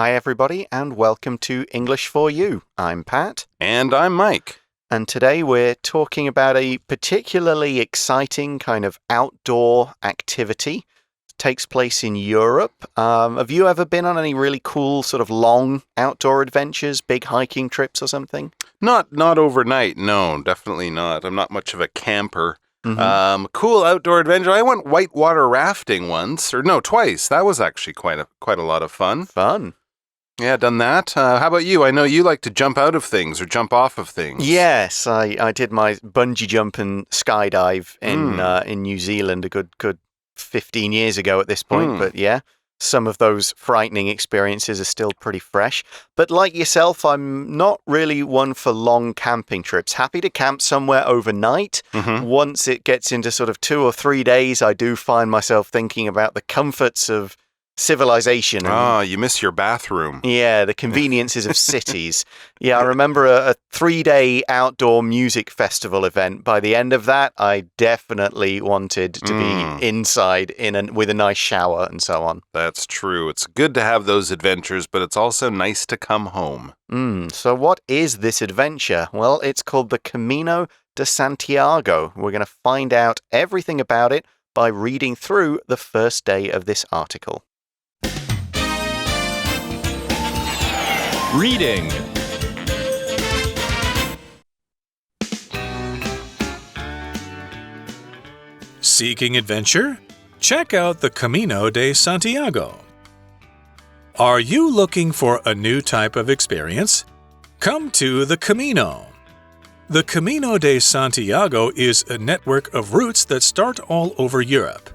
Hi, everybody, and welcome to English for You. I'm Pat. And I'm Mike. And today we're talking about a particularly exciting kind of outdoor activity. It takes place in Europe. Have you ever been on any really cool sort of long outdoor adventures, big hiking trips or something? Not overnight, no, definitely not. I'm not much of a camper. Cool outdoor adventure. I went whitewater rafting twice. That was actually quite a lot of fun. Fun. Yeah, done that. How about you? I know you like to jump out of things or jump off of things. Yes, I did my bungee jump and skydive in New Zealand a good 15 years ago at this point. But yeah, some of those frightening experiences are still pretty fresh. But like yourself, I'm not really one for long camping trips. Happy to camp somewhere overnight. Once it gets into sort of 2 or 3 days, I do find myself thinking about the comforts of civilization. You miss your bathroom. Yeah, the conveniences of cities. Yeah, I remember a 3-day outdoor music festival event. By the end of that, I definitely wanted to be inside with a nice shower and so on. That's true. It's good to have those adventures, but it's also nice to come home. So what is this adventure? Well, it's called the Camino de Santiago. We're going to find out everything about it by reading through the first day of this article. Reading. Seeking adventure? Check out the Camino de Santiago. Are you looking for a new type of experience? Come to the Camino. The Camino de Santiago is a network of routes that start all over Europe.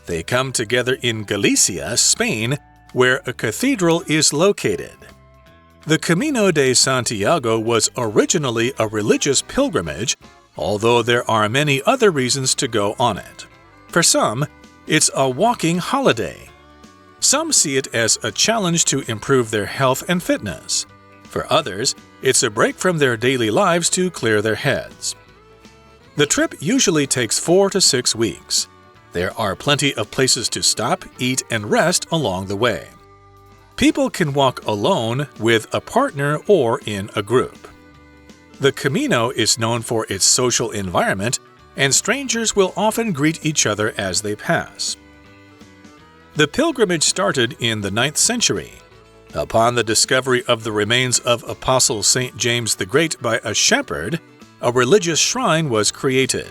They come together in Galicia, Spain, where a cathedral is located. The Camino de Santiago was originally a religious pilgrimage, although there are many other reasons to go on it. For some, it's a walking holiday. Some see it as a challenge to improve their health and fitness. For others, it's a break from their daily lives to clear their heads. The trip usually takes 4 to 6 weeks. There are plenty of places to stop, eat, and rest along the way. People can walk alone, with a partner, or in a group. The Camino is known for its social environment, and strangers will often greet each other as they pass. The pilgrimage started in the 9th century. Upon the discovery of the remains of Apostle St. James the Great by a shepherd, a religious shrine was created.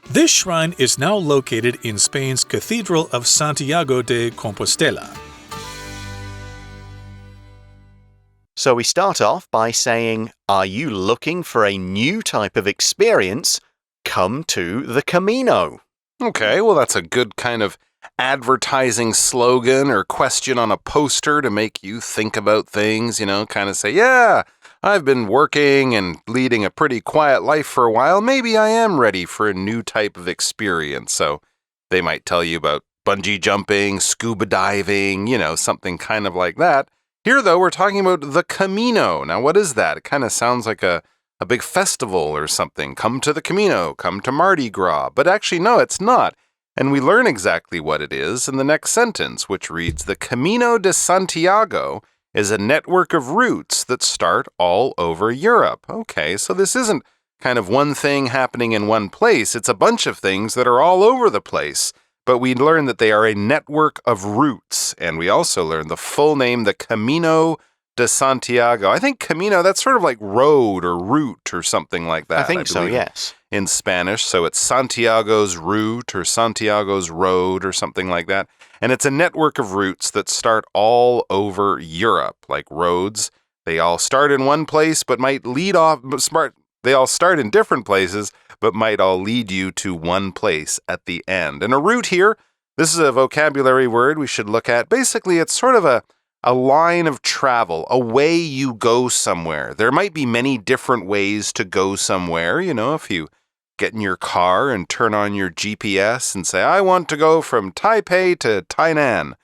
This shrine is now located in Spain's Cathedral of Santiago de Compostela. So we start off by saying, are you looking for a new type of experience? Come to the Camino. Okay, well, that's a good kind of advertising slogan or question on a poster to make you think about things, kind of say, yeah, I've been working and leading a pretty quiet life for a while. Maybe I am ready for a new type of experience. So they might tell you about bungee jumping, scuba diving, something kind of like that. Here, though, we're talking about the Camino. Now, what is that? It kind of sounds like a big festival or something. Come to the Camino, come to Mardi Gras. But actually, no, it's not. And we learn exactly what it is in the next sentence, which reads, the Camino de Santiago is a network of routes that start all over Europe. Okay, so this isn't kind of one thing happening in one place. It's a bunch of things that are all over the place. But we learn that they are a network of routes, and we also learn the full name, the Camino de Santiago. I think Camino, that's sort of like road or route or something like that. I think so, yes. In Spanish, so it's Santiago's route or Santiago's road or something like that. And it's a network of routes that start all over Europe, like roads. They all start in one place, but might lead off, they all start in different places, but might all lead you to one place at the end. And a route here, this is a vocabulary word we should look at. Basically, it's sort of a line of travel, a way you go somewhere. There might be many different ways to go somewhere. If you get in your car and turn on your GPS and say, I want to go from Taipei to Tainan.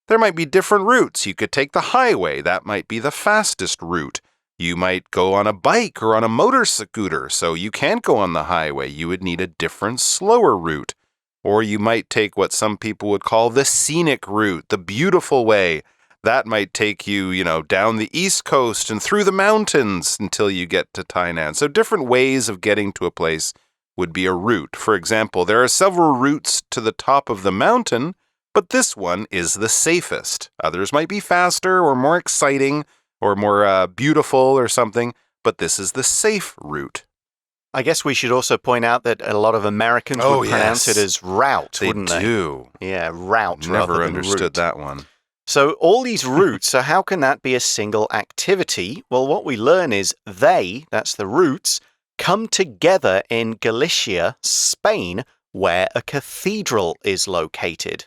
There might be different routes. You could take the highway. That might be the fastest route. You might go on a bike or on a motor scooter, so you can't go on the highway. You would need a different, slower route. Or you might take what some people would call the scenic route, the beautiful way, that might take you, down the East Coast and through the mountains until you get to Tainan. So different ways of getting to a place would be a route. For example, there are several routes to the top of the mountain, but this one is the safest. Others might be faster or more exciting or more beautiful or something, but this is the safe route. I guess we should also point out that a lot of Americans would pronounce it as route, wouldn't they? They do. Yeah, route Never rather than understood route. that one. So all these routes, so how can that be a single activity? Well, what we learn is that's the routes, come together in Galicia, Spain, where a cathedral is located.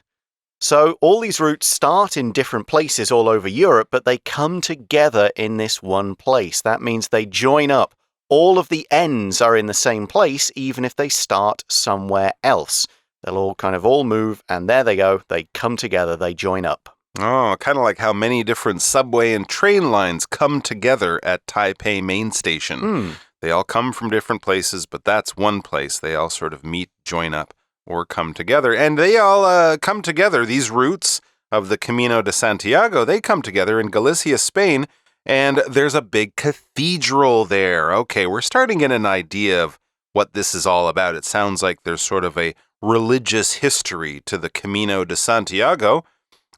So all these routes start in different places all over Europe, but they come together in this one place. That means they join up. All of the ends are in the same place, even if they start somewhere else. They'll all move, and there they go. They come together, they join up. Oh, kind of like how many different subway and train lines come together at Taipei Main Station. They all come from different places, but that's one place. They all sort of meet, join up, or come together. And they all come together, these routes of the Camino de Santiago, they come together in Galicia, Spain, and there's a big cathedral there. Okay, we're starting to get an idea of what this is all about. It sounds like there's sort of a religious history to the Camino de Santiago,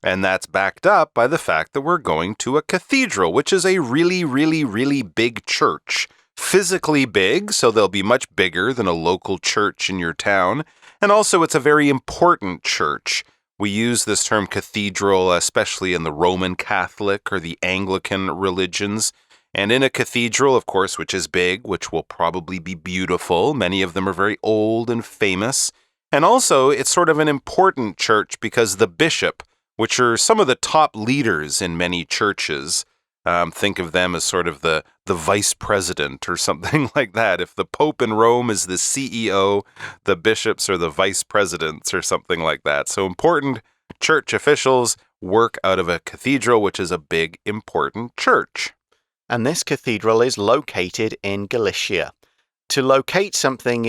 and that's backed up by the fact that we're going to a cathedral, which is a really, really, really big church. Physically big, so they'll be much bigger than a local church in your town. And also, it's a very important church. We use this term cathedral, especially in the Roman Catholic or the Anglican religions. And in a cathedral, of course, which is big, which will probably be beautiful. Many of them are very old and famous. And also, it's sort of an important church because the bishop, which are some of the top leaders in many churches, think of them as sort of the vice president or something like that. If the Pope in Rome is the CEO, the bishops are the vice presidents or something like that. So important church officials work out of a cathedral, which is a big, important church. And this cathedral is located in Galicia. To locate something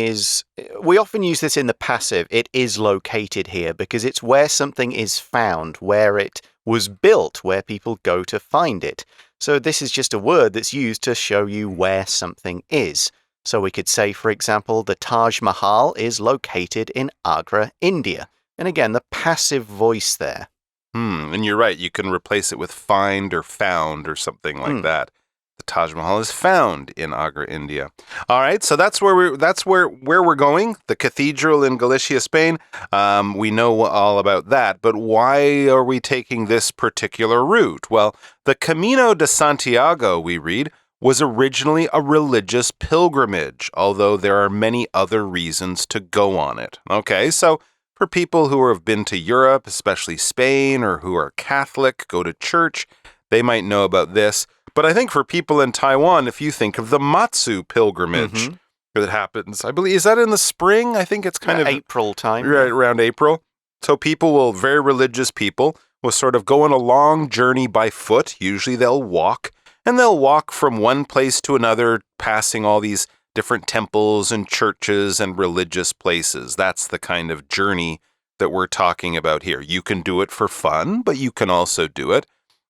we often use this in the passive, it is located here, because it's where something is found, where it was built, where people go to find it. So this is just a word that's used to show you where something is. So we could say, for example, the Taj Mahal is located in Agra, India. And again, the passive voice there. And you're right, you can replace it with find or found or something like that. The Taj Mahal is found in Agra, India. All right, so that's where we're going. The cathedral in Galicia, Spain. We know all about that, but why are we taking this particular route? Well, the Camino de Santiago, we read, was originally a religious pilgrimage, although there are many other reasons to go on it. Okay, so for people who have been to Europe, especially Spain, or who are Catholic, go to church, they might know about this. But I think for people in Taiwan, if you think of the Matsu Pilgrimage that happens, I believe, is that in the spring? I think it's kind of April time. Right around April. So very religious people, will sort of go on a long journey by foot. Usually they'll walk, and they'll walk from one place to another, passing all these different temples and churches and religious places. That's the kind of journey that we're talking about here. You can do it for fun, but you can also do it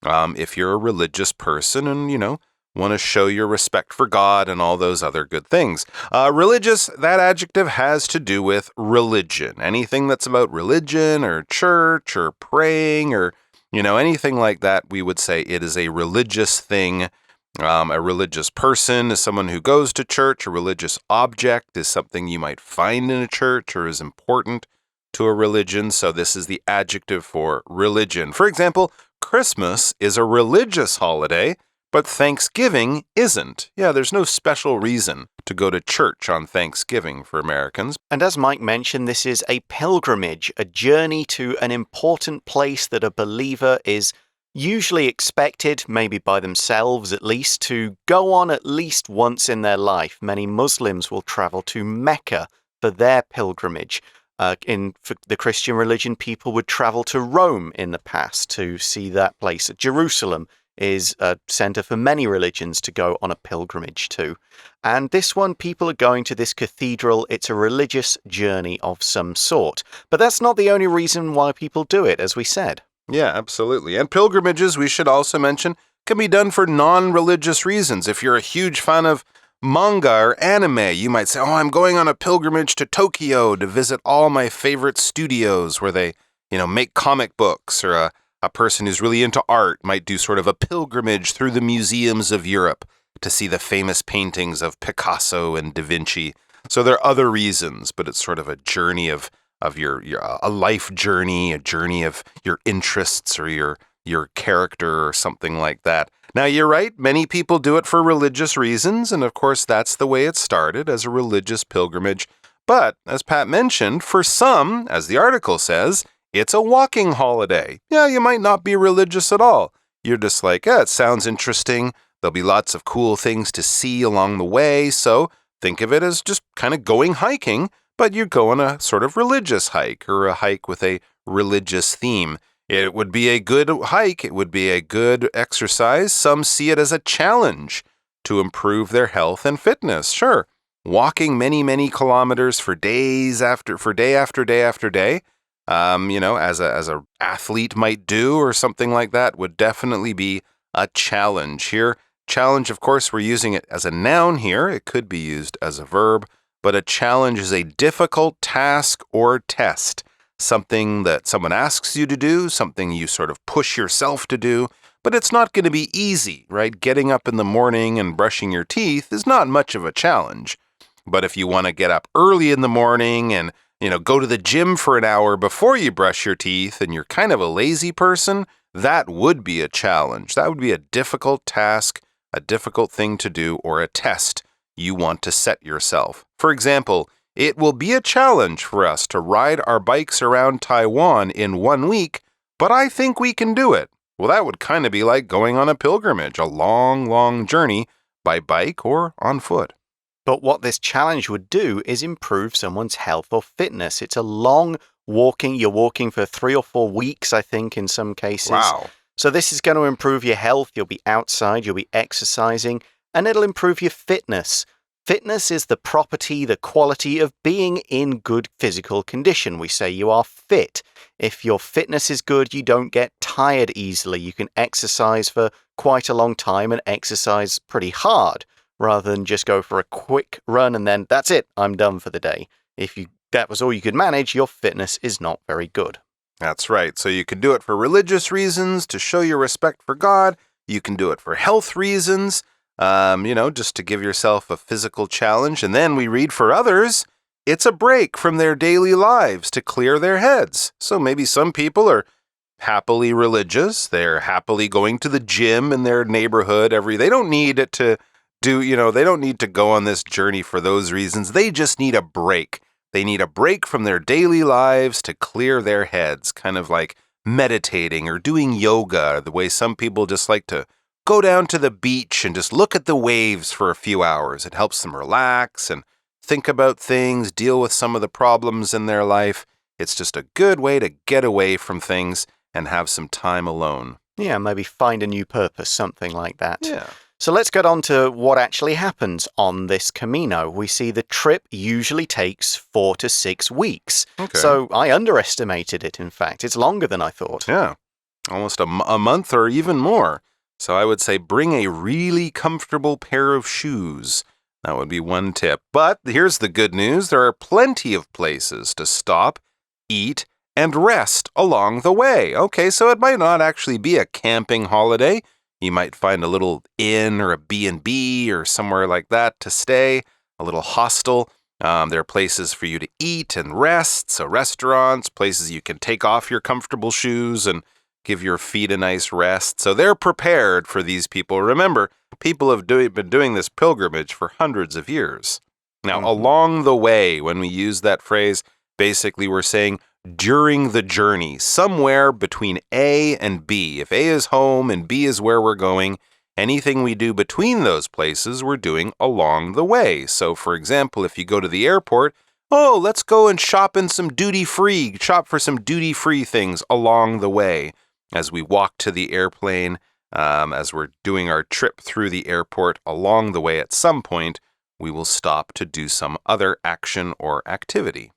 if you're a religious person and, want to show your respect for God and all those other good things. Religious, that adjective has to do with religion. Anything that's about religion or church or praying or, anything like that, we would say it is a religious thing. A religious person is someone who goes to church. A religious object is something you might find in a church or is important to a religion. So this is the adjective for religion. For example, Christmas is a religious holiday, but Thanksgiving isn't. Yeah, there's no special reason to go to church on Thanksgiving for Americans. And as Mike mentioned, this is a pilgrimage, a journey to an important place that a believer is usually expected, maybe by themselves at least, to go on at least once in their life. Many Muslims will travel to Mecca for their pilgrimage. For the Christian religion, people would travel to Rome in the past to see that place. Jerusalem is a center for many religions to go on a pilgrimage to. And this one, people are going to this cathedral. It's a religious journey of some sort. But that's not the only reason why people do it, as we said. Yeah, absolutely. And pilgrimages, we should also mention, can be done for non-religious reasons. If you're a huge fan of manga or anime, you might say, I'm going on a pilgrimage to Tokyo to visit all my favorite studios where they, make comic books, or a person who's really into art might do sort of a pilgrimage through the museums of Europe to see the famous paintings of Picasso and Da Vinci. So there are other reasons, but it's sort of a journey of your a life journey, a journey of your interests or your character or something like that. Now, you're right. Many people do it for religious reasons. And of course, that's the way it started, as a religious pilgrimage. But as Pat mentioned, for some, as the article says, it's a walking holiday. Yeah, you might not be religious at all. You're just like, it sounds interesting. There'll be lots of cool things to see along the way. So think of it as just kind of going hiking, but you go on a sort of religious hike, or a hike with a religious theme. It would be a good hike. It would be a good exercise. Some see it as a challenge to improve their health and fitness. Sure, walking many, many kilometers for day after day, as a athlete might do, or something like that, would definitely be a challenge. Here, challenge, of course, we're using it as a noun here. It could be used as a verb, but a challenge is a difficult task or test. Something that someone asks you to do, something you sort of push yourself to do, but it's not going to be easy, right? Getting up in the morning and brushing your teeth is not much of a challenge. But if you want to get up early in the morning and, go to the gym for an hour before you brush your teeth, and you're kind of a lazy person, that would be a challenge. That would be a difficult task, a difficult thing to do, or a test you want to set yourself. For example, it will be a challenge for us to ride our bikes around Taiwan in 1 week, but I think we can do it. Well, that would kind of be like going on a pilgrimage, a long, long journey by bike or on foot. But what this challenge would do is improve someone's health or fitness. It's a long walking. You're walking for 3 or 4 weeks, I think, in some cases. Wow. So this is going to improve your health. You'll be outside, you'll be exercising, and it'll improve your fitness. Fitness is the property, the quality of being in good physical condition. We say you are fit. If your fitness is good, you don't get tired easily. You can exercise for quite a long time and exercise pretty hard, rather than just go for a quick run and then that's it, I'm done for the day. If that was all you could manage, your fitness is not very good. That's right. So you can do it for religious reasons, to show your respect for God. You can do it for health reasons. Just to give yourself a physical challenge. And then we read for others, it's a break from their daily lives to clear their heads. So maybe some people are happily religious. They're happily going to the gym in their neighborhood they don't need it to do, they don't need to go on this journey for those reasons. They just need a break. They need a break from their daily lives to clear their heads, kind of like meditating or doing yoga, the way some people just like to go down to the beach and just look at the waves for a few hours. It helps them relax and think about things, deal with some of the problems in their life. It's just a good way to get away from things and have some time alone. Yeah, maybe find a new purpose, something like that. Yeah. So let's get on to what actually happens on this Camino. We see the trip usually takes 4 to 6 weeks. Okay. So I underestimated it, in fact. It's longer than I thought. Yeah, almost a month or even more. So I would say bring a really comfortable pair of shoes. That would be one tip. But here's the good news. There are plenty of places to stop, eat, and rest along the way. Okay, so it might not actually be a camping holiday. You might find a little inn or a B&B or somewhere like that to stay, a little hostel. There are places for you to eat and rest, so restaurants, places you can take off your comfortable shoes and give your feet a nice rest. So they're prepared for these people. Remember, people have been doing this pilgrimage for hundreds of years. Now, along the way, when we use that phrase, basically we're saying during the journey, somewhere between A and B. If A is home and B is where we're going, anything we do between those places, we're doing along the way. So, for example, if you go to the airport, let's go and shop for some duty-free things along the way. As we walk to the airplane, as we're doing our trip through the airport, along the way at some point, we will stop to do some other action or activity.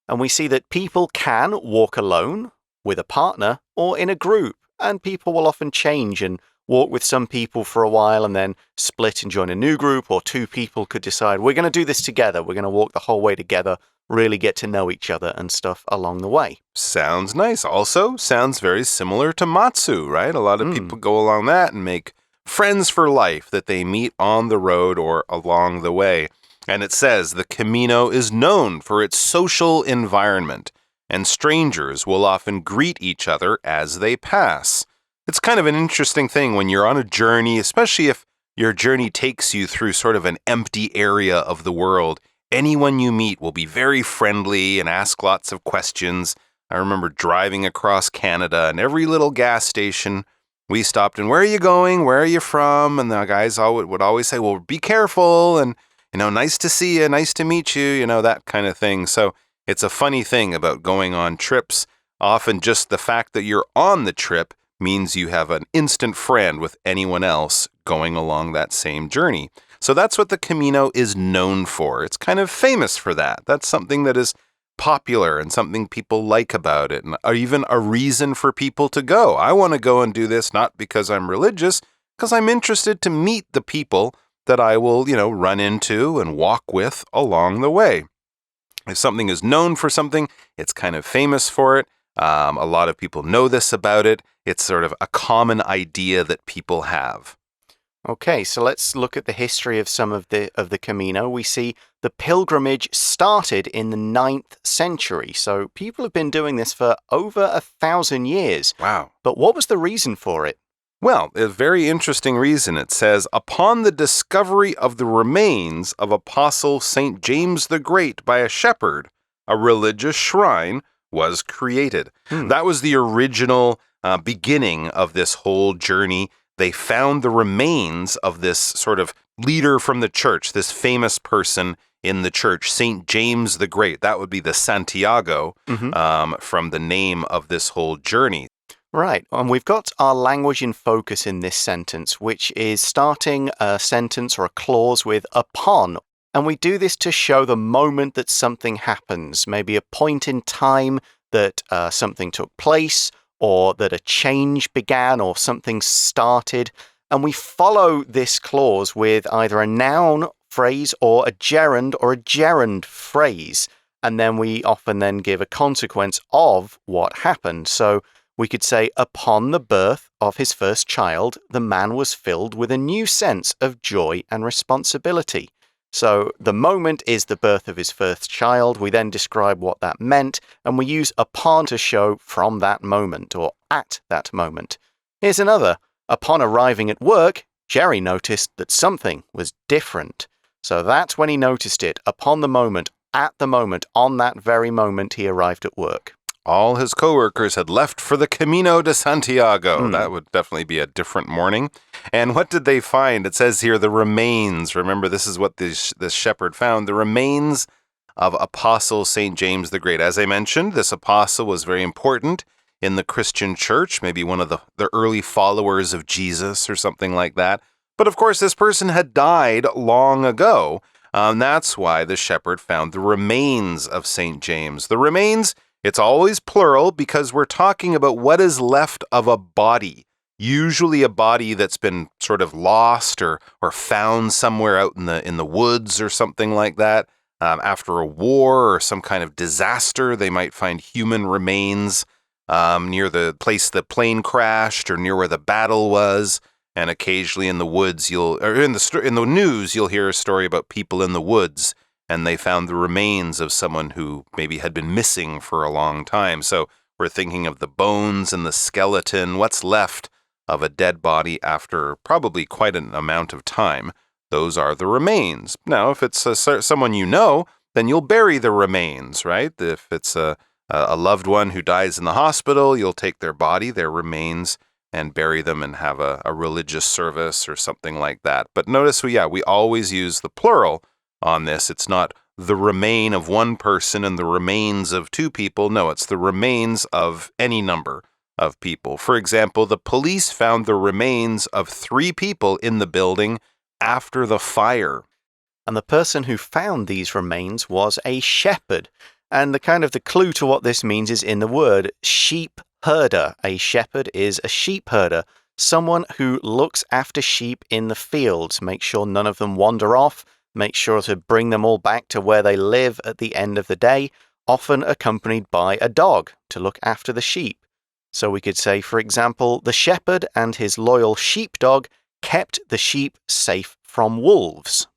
And we see that people can walk alone with a partner, or in a group. And people will often change and walk with some people for a while and then split and join a new group, or two people could decide, we're going to do this together. We're going to walk the whole way together, really get to know each other and stuff along the way. Sounds nice. Also, sounds very similar to Matsu, right? A lot of people go along that and make friends for life that they meet on the road or along the way. And it says the Camino is known for its social environment, and strangers will often greet each other as they pass. It's kind of an interesting thing when you're on a journey, especially if your journey takes you through sort of an empty area of the world. Anyone you meet will be very friendly and ask lots of questions. I remember driving across Canada, and every little gas station we stopped and, where are you going? Where are you from? And the guys would always say, well, be careful. And, nice to see you. Nice to meet you. That kind of thing. So it's a funny thing about going on trips. Often just the fact that you're on the trip means you have an instant friend with anyone else going along that same journey. So that's what the Camino is known for. It's kind of famous for that. That's something that is popular and something people like about it, and even a reason for people to go. I want to go and do this not because I'm religious, because I'm interested to meet the people that I will, run into and walk with along the way. If something is known for something, it's kind of famous for it. A lot of people know this about it. It's sort of a common idea that people have. Okay, so let's look at the history of some of the Camino. We see the pilgrimage started in the 9th century. So people have been doing this for over 1,000 years. Wow. But what was the reason for it? Well, a very interesting reason. It says, upon the discovery of the remains of Apostle St. James the Great by a shepherd, a religious shrine was created. That was the original beginning of this whole journey. They found the remains of this sort of leader from the church, this famous person in the church, St. James the Great. That would be the Santiago from the name of this whole journey. Right, and we've got our language in focus in this sentence, which is starting a sentence or a clause with upon. And we do this to show the moment that something happens, maybe a point in time that something took place, or that a change began, or something started. And we follow this clause with either a noun phrase or a gerund phrase. And then we often then give a consequence of what happened. So we could say, upon the birth of his first child, the man was filled with a new sense of joy and responsibility. So the moment is the birth of his first child. We then describe what that meant, and we use upon to show from that moment or at that moment. Here's another. Upon arriving at work, Jerry noticed that something was different. So that's when he noticed it, upon the moment, at the moment, on that very moment he arrived at work. All his coworkers had left for the Camino de Santiago. That would definitely be a different morning. And what did they find? It says here the remains. Remember, this is what this shepherd found. The remains of Apostle St. James the Great. As I mentioned, this apostle was very important in the Christian church, maybe one of the early followers of Jesus or something like that. But of course, this person had died long ago. That's why the shepherd found the remains of St. James. The remains, it's always plural because we're talking about what is left of a body. Usually a body that's been sort of lost or found somewhere out in the woods or something like that. After a war or some kind of disaster, they might find human remains near the place the plane crashed or near where the battle was. And occasionally in the woods, in the news, you'll hear a story about people in the woods, and they found the remains of someone who maybe had been missing for a long time. So we're thinking of the bones and the skeleton, what's left of a dead body after probably quite an amount of time. Those are the remains. Now, if it's someone you know, then you'll bury the remains, right? If it's a loved one who dies in the hospital, you'll take their body, their remains, and bury them and have a religious service or something like that. But notice, we always use the plural on this. It's not the remain of one person and the remains of two people. No, it's the remains of any number of people. For example, the police found the remains of 3 people in the building after the fire. And the person who found these remains was a shepherd. And the clue to what this means is in the word sheep herder. A shepherd is a sheep herder, someone who looks after sheep in the fields, make sure none of them wander off, make sure to bring them all back to where they live at the end of the day, often accompanied by a dog to look after the sheep. So we could say, for example, the shepherd and his loyal sheepdog kept the sheep safe from wolves.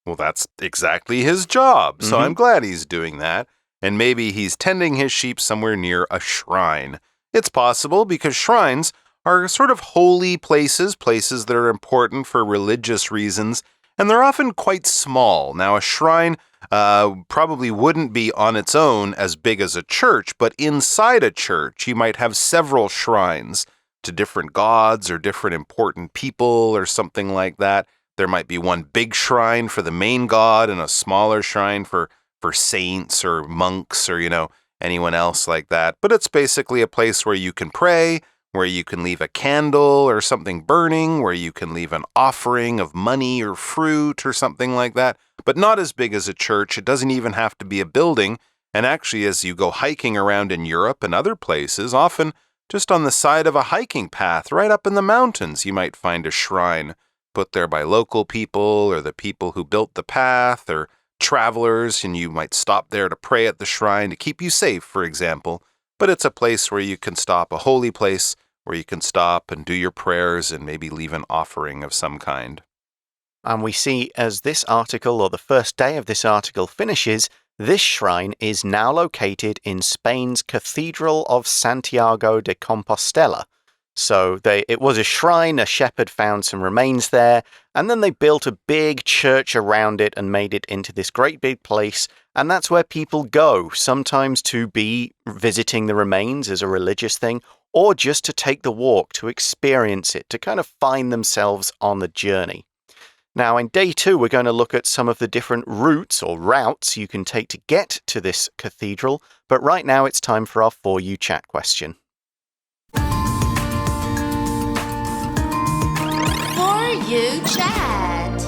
Well, that's exactly his job, so I'm glad he's doing that. And maybe he's tending his sheep somewhere near a shrine. It's possible because shrines are sort of holy places, places that are important for religious reasons, and they're often quite small. Now, a shrine probably wouldn't be on its own as big as a church, but inside a church, you might have several shrines to different gods or different important people or something like that. There might be one big shrine for the main god and a smaller shrine for saints or monks or, anyone else like that. But it's basically a place where you can pray, where you can leave a candle or something burning, where you can leave an offering of money or fruit or something like that. But not as big as a church. It doesn't even have to be a building. And actually, as you go hiking around in Europe and other places, often just on the side of a hiking path right up in the mountains, you might find a shrine put there by local people or the people who built the path or travelers, and you might stop there to pray at the shrine to keep you safe, for example. But it's a place where you can stop, a holy place where you can stop and do your prayers and maybe leave an offering of some kind. And we see as this article, or the first day of this article, finishes, this shrine is now located in Spain's Cathedral of Santiago de Compostela. So it was a shrine, a shepherd found some remains there, and then they built a big church around it and made it into this great big place, and that's where people go, sometimes to be visiting the remains as a religious thing, or just to take the walk, to experience it, to kind of find themselves on the journey. Now, in day 2, we're going to look at some of the different routes or routes you can take to get to this cathedral, but right now it's time for our For You Chat question. You chat.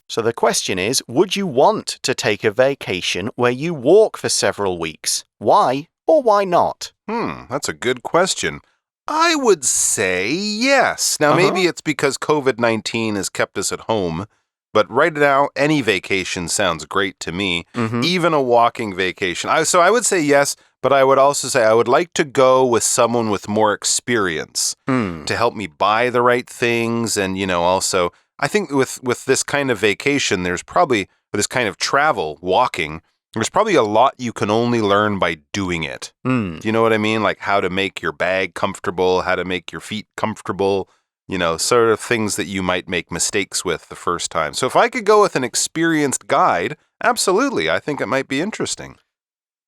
So the question is, would you want to take a vacation where you walk for several weeks? Why or why not? That's a good question. I would say yes. Now, maybe it's because COVID-19 has kept us at home, but right now, any vacation sounds great to me, even a walking vacation. So I would say yes, but I would also say I would like to go with someone with more experience to help me buy the right things. And, also, I think with this kind of vacation, there's probably, this kind of travel, walking, there's probably a lot you can only learn by doing it. Do you know what I mean? Like how to make your bag comfortable, how to make your feet comfortable, sort of things that you might make mistakes with the first time. So if I could go with an experienced guide, absolutely, I think it might be interesting.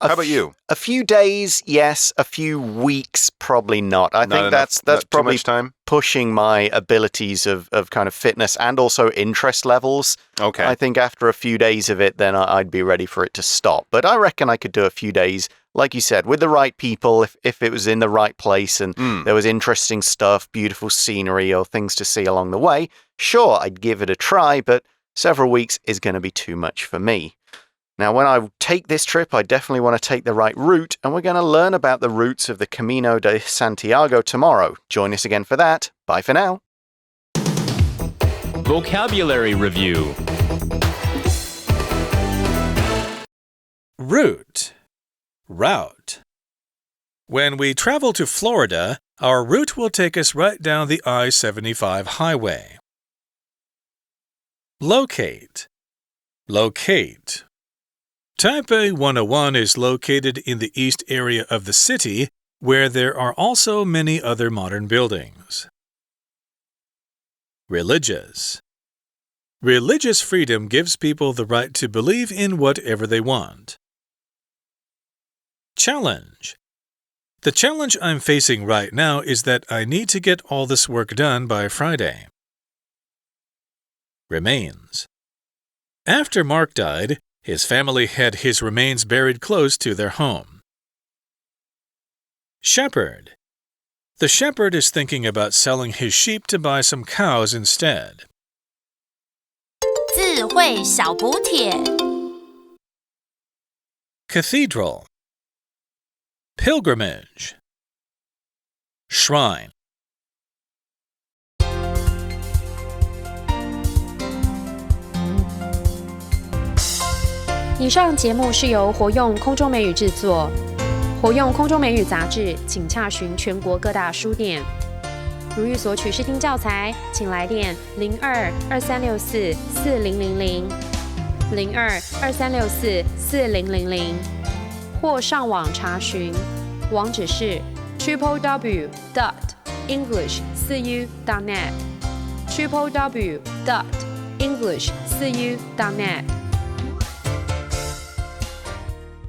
How about you? A few days, yes. A few weeks, probably not. I think that's probably too much time? Pushing my abilities of kind of fitness and also interest levels. Okay. I think after a few days of it, then I'd be ready for it to stop. But I reckon I could do a few days, like you said, with the right people, if it was in the right place and there was interesting stuff, beautiful scenery or things to see along the way. Sure, I'd give it a try, but several weeks is going to be too much for me. Now, when I take this trip, I definitely want to take the right route, and we're going to learn about the routes of the Camino de Santiago tomorrow. Join us again for that. Bye for now. Vocabulary Review. Route. Route. When we travel to Florida, our route will take us right down the I-75 highway. Locate. Locate. Taipei 101 is located in the east area of the city, where there are also many other modern buildings. Religious. Religious freedom gives people the right to believe in whatever they want. Challenge. The challenge I'm facing right now is that I need to get all this work done by Friday. Remains. After Mark died, his family had his remains buried close to their home. Shepherd. The shepherd is thinking about selling his sheep to buy some cows instead. 智慧小补帖 Cathedral. Pilgrimage. Shrine. 以上节目是由活用空中美语制作，活用空中美语杂志，请洽询全国各大书店。如欲索取试听教材，请来电02-2364-4000 02-2364-4000，或上网查询，网址是 www.english4u.net www.english4u.net